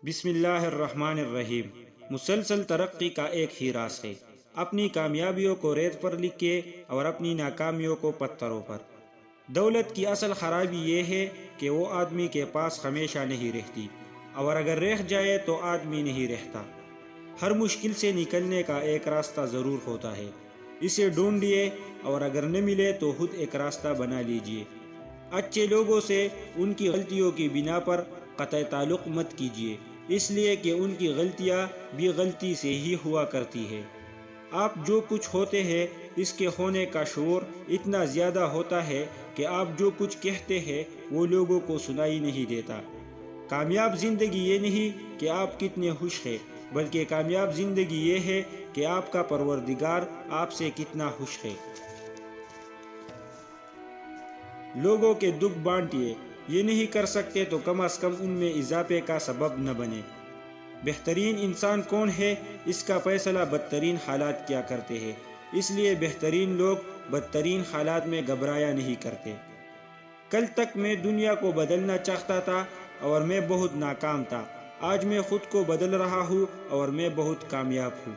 بسم اللہ الرحمن الرحیم۔ مسلسل ترقی کا ایک ہی راز ہے، اپنی کامیابیوں کو ریت پر لکھے اور اپنی ناکامیوں کو پتھروں پر۔ دولت کی اصل خرابی یہ ہے کہ وہ آدمی کے پاس ہمیشہ نہیں رہتی، اور اگر رہ جائے تو آدمی نہیں رہتا۔ ہر مشکل سے نکلنے کا ایک راستہ ضرور ہوتا ہے، اسے ڈھونڈیے اور اگر نہ ملے تو خود ایک راستہ بنا لیجیے۔ اچھے لوگوں سے ان کی غلطیوں کی بنا پر قطع تعلق مت کیجیے، اس لیے کہ ان کی غلطیاں بھی غلطی سے ہی ہوا کرتی ہے۔ آپ جو کچھ ہوتے ہیں اس کے ہونے کا شعور اتنا زیادہ ہوتا ہے کہ آپ جو کچھ کہتے ہیں وہ لوگوں کو سنائی نہیں دیتا۔ کامیاب زندگی یہ نہیں کہ آپ کتنے خوش ہیں، بلکہ کامیاب زندگی یہ ہے کہ آپ کا پروردگار آپ سے کتنا خوش ہے۔ لوگوں کے دکھ بانٹیے، یہ نہیں کر سکتے تو کم از کم ان میں اضافے کا سبب نہ بنے۔ بہترین انسان کون ہے، اس کا فیصلہ بدترین حالات کیا کرتے ہیں، اس لیے بہترین لوگ بدترین حالات میں گھبرایا نہیں کرتے۔ کل تک میں دنیا کو بدلنا چاہتا تھا اور میں بہت ناکام تھا، آج میں خود کو بدل رہا ہوں اور میں بہت کامیاب ہوں۔